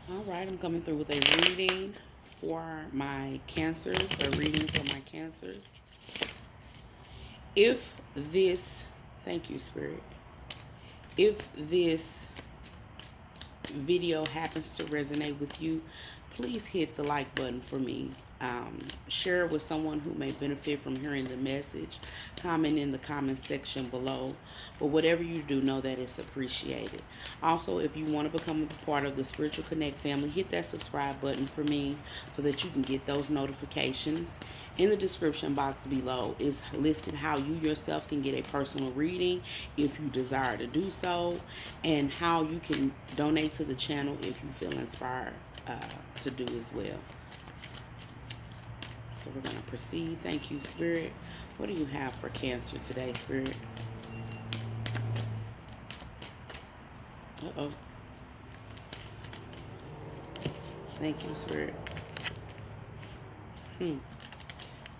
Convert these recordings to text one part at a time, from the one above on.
All right, I'm coming through with a reading for my cancers, a reading for my cancers. If this, thank you, Spirit. If this video happens to resonate with you, please hit the like button for me. Share it with someone who may benefit from hearing the message. Comment in the comment section below. But whatever you do, know that it's appreciated. Also, if you want to become a part of the Spiritual Connect family, hit that subscribe button for me so that you can get those notifications. In the description box below is listed how you yourself can get a personal reading if you desire to do so, and how you can donate to the channel if you feel inspired to do as well. So we're going to proceed. Thank you, Spirit. What do you have for Cancer today, Spirit? Uh-oh. Thank you, Spirit.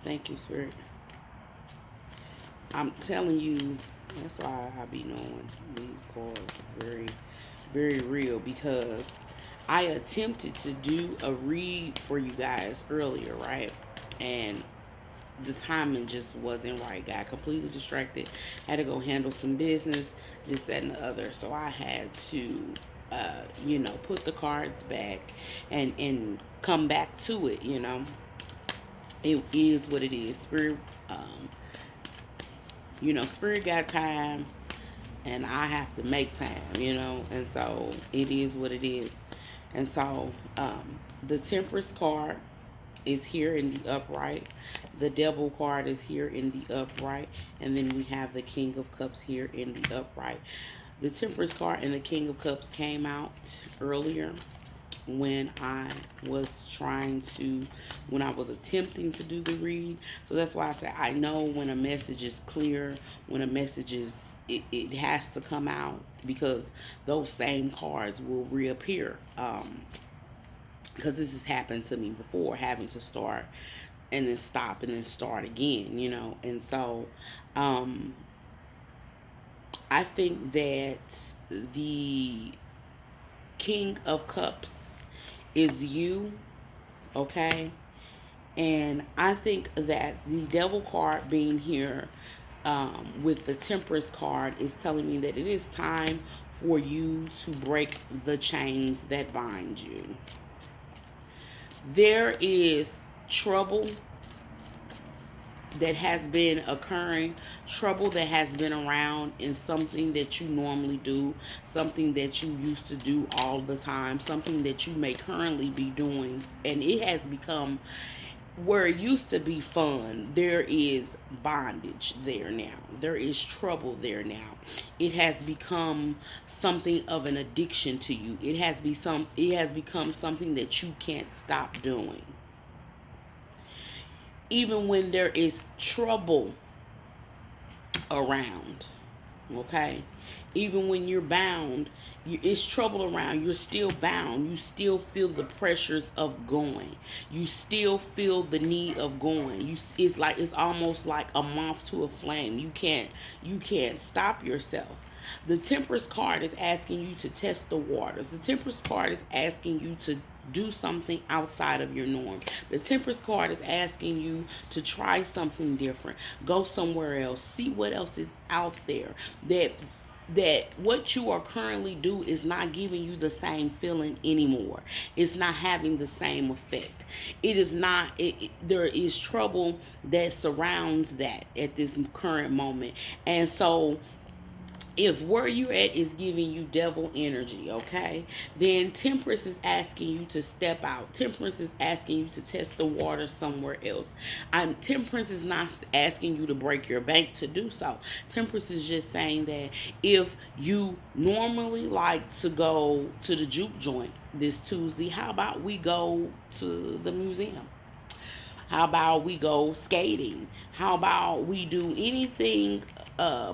Thank you, Spirit. I'm telling you, that's why I be knowing these cards is very, very real, because I attempted to do a read for you guys earlier, right? And the timing just wasn't right. Got completely distracted. Had to go handle some business, this, that, and the other. So I had to, put the cards back and come back to it. It is what it is. Spirit, Spirit got time, and I have to make time. And so it is what it is. And so the Temperance card is here in the upright. The Devil card is here in the upright. And then we have the King of Cups here in the upright. The Temperance card and the King of Cups came out earlier when I was attempting to do the read. So that's why I say I know when a message is clear, when a message is, it has to come out, because those same cards will reappear. Because this has happened to me before, having to start and then stop and then start again, And so I think that the King of Cups is you, okay? And I think that the Devil card being here with the Temperance card is telling me that it is time for you to break the chains that bind you. There is trouble that has been occurring, trouble that has been around in something that you normally do, something that you used to do all the time, something that you may currently be doing, and it has become, where it used to be fun, there is bondage there now. There is trouble there now. It has become something of an addiction to you. It has become something that you can't stop doing. Even when there is trouble around, okay? Even when you're bound, it's trouble around, you're still bound. You still feel the pressures of going. You still feel the need of going. It's almost like a moth to a flame. You can't stop yourself. The Temperance card is asking you to test the waters. The Temperance card is asking you to do something outside of your norm. The Temperance card is asking you to try something different. Go somewhere else. See what else is out there. That what you are currently do is not giving you the same feeling anymore. It's not having the same effect. It is not. There is trouble that surrounds that at this current moment, and so if where you're at is giving you devil energy, okay, then Temperance is asking you to step out. Temperance is asking you to test the water somewhere else. Temperance is not asking you to break your bank to do so. Temperance is just saying that if you normally like to go to the juke joint this Tuesday, how about we go to the museum? How about we go skating? How about we do anything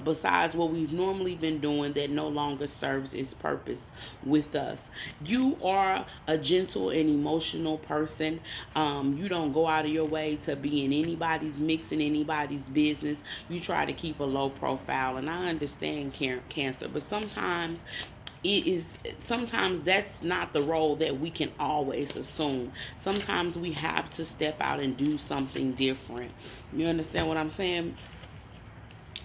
besides what we've normally been doing that no longer serves its purpose with us? You are a gentle and emotional person. You don't go out of your way to be in anybody's mix, in anybody's business. You try to keep a low profile, and I understand Cancer, but sometimes it is sometimes that's not the role that we can always assume. Sometimes we have to step out and do something different. You understand what I'm saying?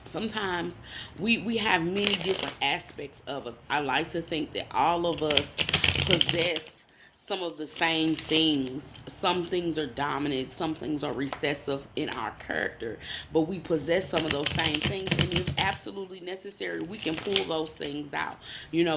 Sometimes we have many different aspects of us. I like to think that all of us possess some of the same things. Some things are dominant, some things are recessive in our character, but we possess some of those same things, and if absolutely necessary, we can pull those things out.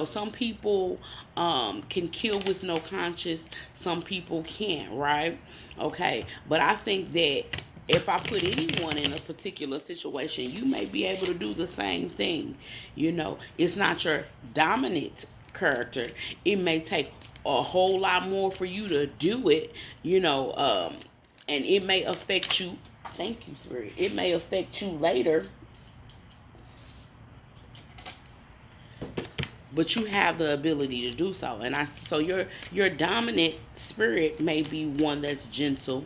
Some people can kill with no conscience, some people can't, right? Okay, but I think that if I put anyone in a particular situation, you may be able to do the same thing. It's not your dominant character. It may take a whole lot more for you to do it, and it may affect you. Thank you, Spirit. It may affect you later, but you have the ability to do so. And so your dominant spirit may be one that's gentle,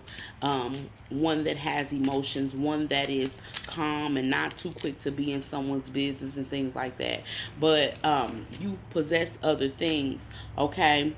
one that has emotions, one that is calm and not too quick to be in someone's business and things like that. But you possess other things. Okay,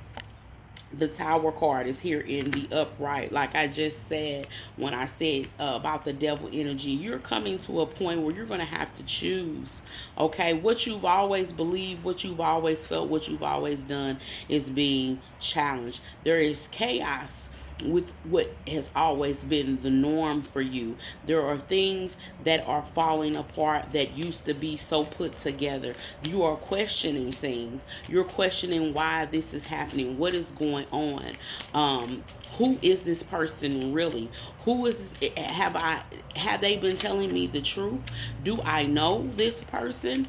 the Tower card is here in the upright. Like I just said, when I said about the devil energy, you're coming to a point where you're going to have to choose. Okay, what you've always believed, what you've always felt, what you've always done is being challenged. There is chaos with what has always been the norm for you. There are things that are falling apart that used to be so put together. You are questioning things. You're questioning why this is happening. What is going on? Who is this person really? Who is this? Have they been telling me the truth? Do I know this person?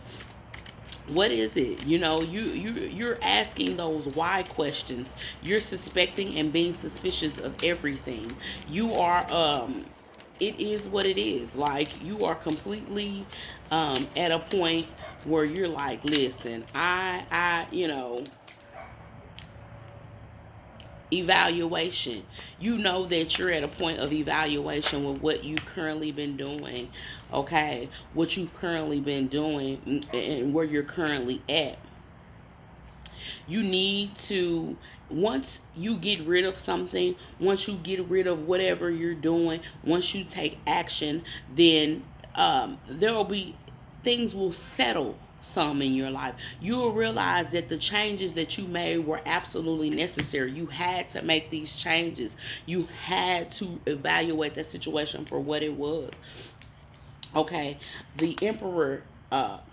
What is it? You're asking those why questions. You're suspecting and being suspicious of everything. You are it is what it is. Like, you are completely at a point where you're like, listen, evaluation. You know that you're at a point of evaluation with what you currently been doing. Okay, what you've currently been doing and where you're currently at. You need to, once you get rid of something, once you get rid of whatever you're doing, once you take action, then there will be, things will settle some in your life. You will realize that the changes that you made were absolutely necessary. You had to make these changes. You had to evaluate that situation for what it was. Okay, the Emperor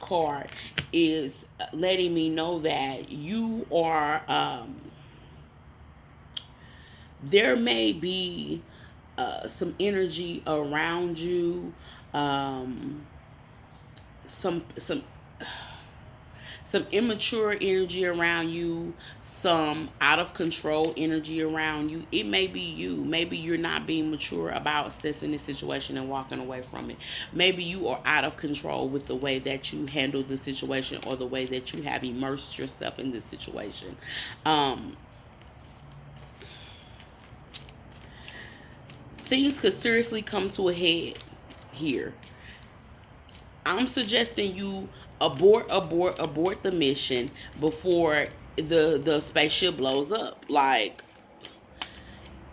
card is letting me know that you are, there may be some energy around you, um, some some immature energy around you, some out of control energy around you. It may be you. Maybe you're not being mature about assessing the situation and walking away from it. Maybe you are out of control with the way that you handle the situation or the way that you have immersed yourself in this situation. Um, Things could seriously come to a head here. I'm suggesting you abort the mission before the spaceship blows up. Like,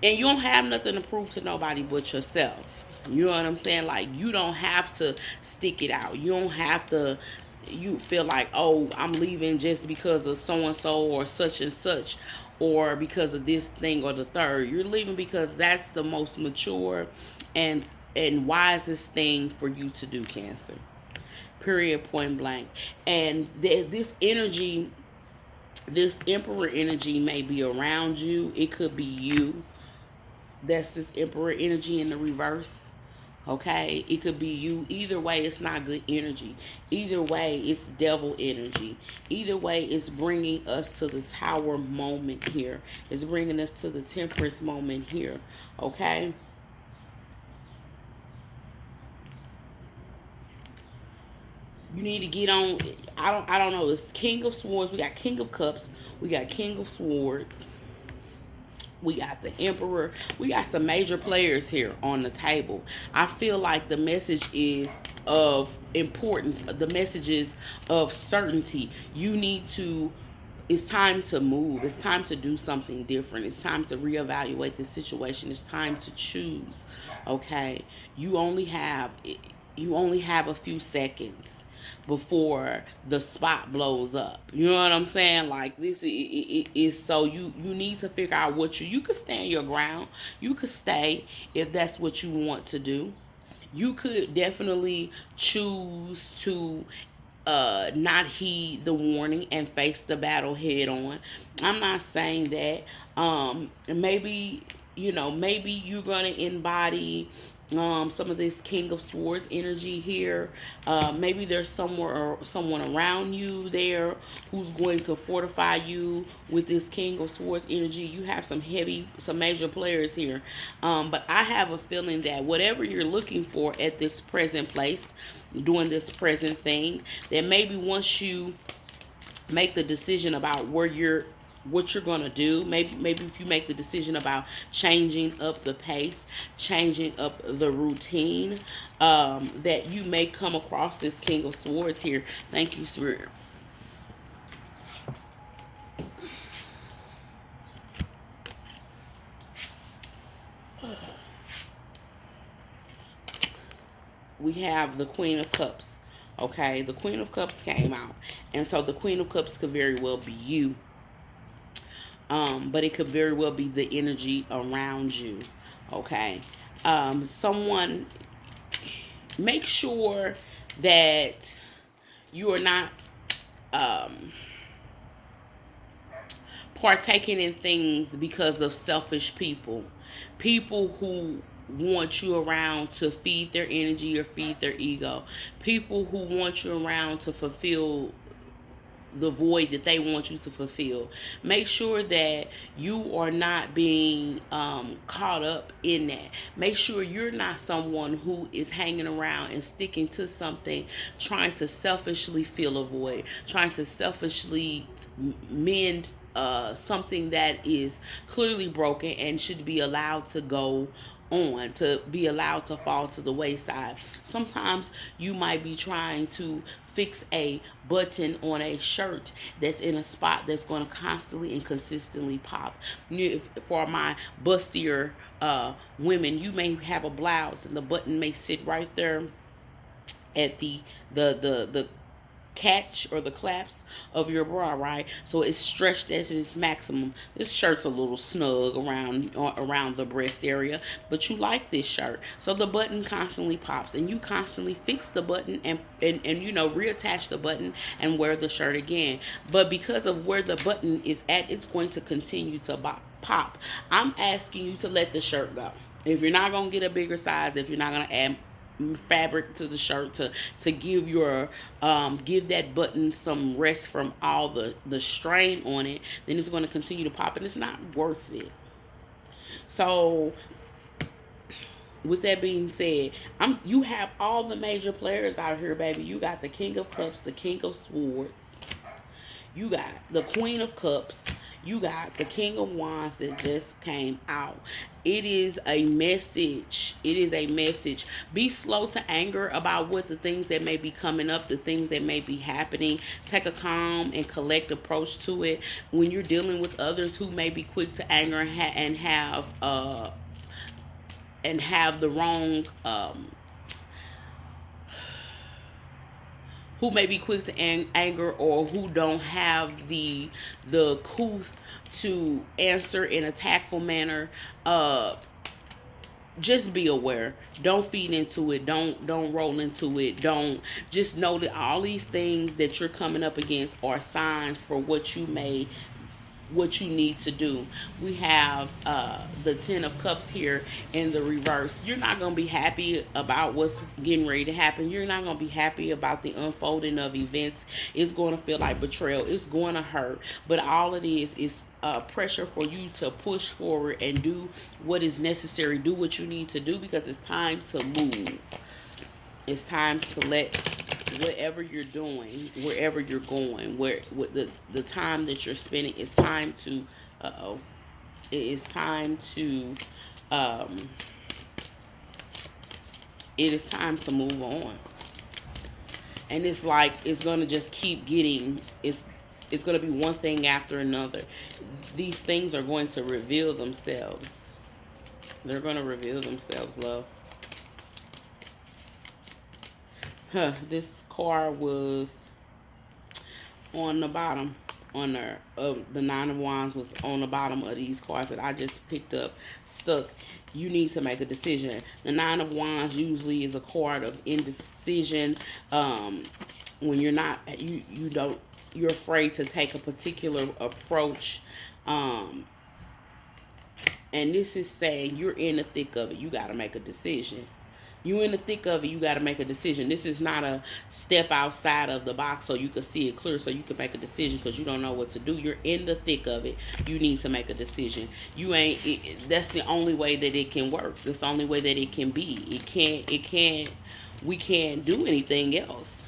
and you don't have nothing to prove to nobody but yourself. You know what I'm saying? Like, you don't have to stick it out. You don't have to. You feel like, oh, I'm leaving just because of so and so or such and such, or because of this thing or the third. You're leaving because that's the most mature and wisest thing for you to do, Cancer. Period, point blank. And this energy, this Emperor energy may be around you. It could be you. That's this Emperor energy in the reverse. Okay, it could be you. Either way, it's not good energy. Either way, it's devil energy. Either way, it's bringing us to the Tower moment here. It's bringing us to the Temperance moment here. Okay. You need to get on. I don't know. It's King of Swords. We got King of Cups. We got King of Swords. We got the Emperor. We got some major players here on the table. I feel like the message is of importance. The message is of certainty. You need to it's time to move. It's time to do something different. It's time to reevaluate the situation. It's time to choose. Okay, you only have you only have a few seconds before the spot blows up. You know what I'm saying? Like this is so you need to figure out what you could stand your ground. You could stay if that's what you want to do. You could definitely choose to not heed the warning and face the battle head on. I'm not saying that. Maybe maybe you're gonna embody some of this King of Swords energy here. Maybe there's someone around you there who's going to fortify you with this King of Swords energy. You have some major players here, but I have a feeling that whatever you're looking for at this present place, doing this present thing, that maybe once you make the decision about what you're gonna do. Maybe if you make the decision about changing up the pace, changing up the routine, that you may come across this King of Swords here. Thank you, Spirit. We have the Queen of Cups. Okay, the Queen of Cups came out, and so the Queen of Cups could very well be you. But it could very well be the energy around you. Okay. Someone, make sure that you are not um, partaking in things because of selfish people. People who want you around to feed their energy or feed their ego. People who want you around to fulfill the void that they want you to fulfill. Make sure that you are not being caught up in that. Make sure you're not someone who is hanging around and sticking to something, trying to selfishly fill a void, trying to selfishly mend something that is clearly broken and should be allowed to go on, to be allowed to fall to the wayside. Sometimes you might be trying to fix a button on a shirt that's in a spot that's going to constantly and consistently pop. For my bustier women, you may have a blouse and the button may sit right there at the catch or the clasp of your bra, right? So it's stretched at its maximum. This shirt's a little snug around the breast area, but you like this shirt, so the button constantly pops, and you constantly fix the button and reattach the button and wear the shirt again. But because of where the button is at, it's going to continue to pop. I'm asking you to let the shirt go. If you're not gonna get a bigger size, if you're not gonna add fabric to the shirt to give your give that button some rest from all the strain on it, then it's going to continue to pop, and it's not worth it. So with that being said, you have all the major players out here, baby. You got the King of Cups, the King of Swords, you got the Queen of Cups, you got the King of Wands that just came out. It is a message. It is a message. Be slow to anger about what the things that may be coming up, the things that may be happening. Take a calm and collect approach to it. When you're dealing with others who may be quick to anger and have the wrong who may be quick to anger, or who don't have the couth to answer in a tactful manner, just be aware. Don't feed into it. Don't roll into it. Don't Just know that all these things that you're coming up against are signs for what you need to do. We have the Ten of Cups here in the reverse. You're not going to be happy about what's getting ready to happen. You're not going to be happy about the unfolding of events. It's going to feel like betrayal. It's going to hurt. But all it is pressure for you to push forward and do what is necessary. Do what you need to do, because it's time to move. It's time to let whatever you're doing, wherever you're going, where with the time that you're spending, it's time to it is time to it is time to move on. And it's like it's gonna just keep getting It's going to be one thing after another. These things are going to reveal themselves. They're going to reveal themselves, love. This card was on the bottom. On the Nine of Wands was on the bottom of these cards that I just picked up. Stuck. You need to make a decision. The Nine of Wands usually is a card of indecision. When you're not, you don't, you're afraid to take a particular approach. And this is saying you're in the thick of it. You got to make a decision. You in the thick of it, you got to make a decision. This is not a step outside of the box so you can see it clear, so you can make a decision because you don't know what to do. You're in the thick of it. You need to make a decision. You ain't. That's the only way that it can work. That's the only way that it can be. It can't. It can't. We can't do anything else.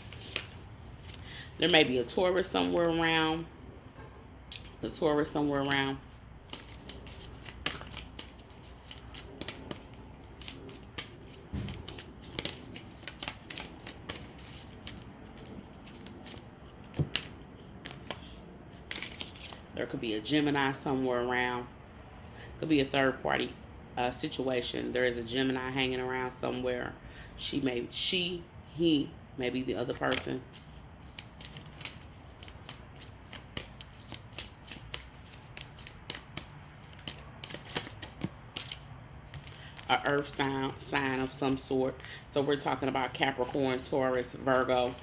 There may be a Taurus somewhere around. A Taurus somewhere around. There could be a Gemini somewhere around. Could be a third party situation. There is a Gemini hanging around somewhere. He may be the other person. A earth sign of some sort. So we're talking about Capricorn, Taurus, Virgo.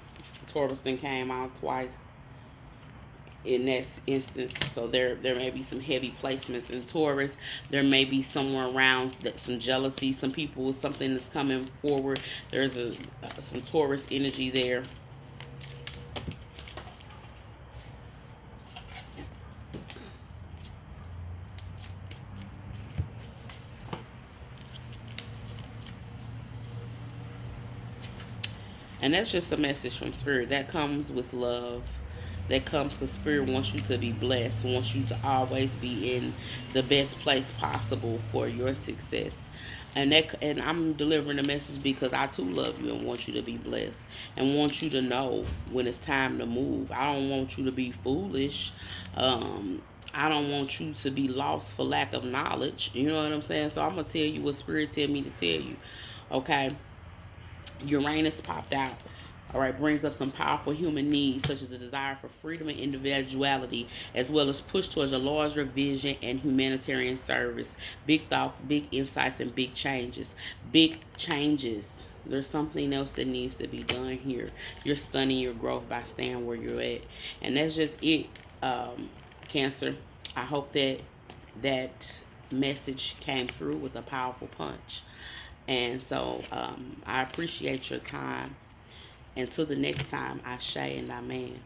Taurus came out twice in that instance. So there may be some heavy placements in Taurus. There may be somewhere around that some jealousy, some people, something that's coming forward. There's some Taurus energy there. And that's just a message from Spirit. That comes with love. That comes because Spirit wants you to be blessed, wants you to always be in the best place possible for your success. And I'm delivering a message because I too love you and want you to be blessed and want you to know when it's time to move. I don't want you to be foolish. I don't want you to be lost for lack of knowledge. You know what I'm saying? So I'm going to tell you what Spirit tell me to tell you. Okay? Uranus popped out. All right, brings up some powerful human needs, such as a desire for freedom and individuality, as well as push towards a larger vision and humanitarian service. Big thoughts, big insights, and big changes. Big changes. There's something else that needs to be done here. You're stunning your growth by staying where you're at. And that's just it, Cancer. I hope that message came through with a powerful punch. And so I appreciate your time. Until the next time, Ashe and Amen.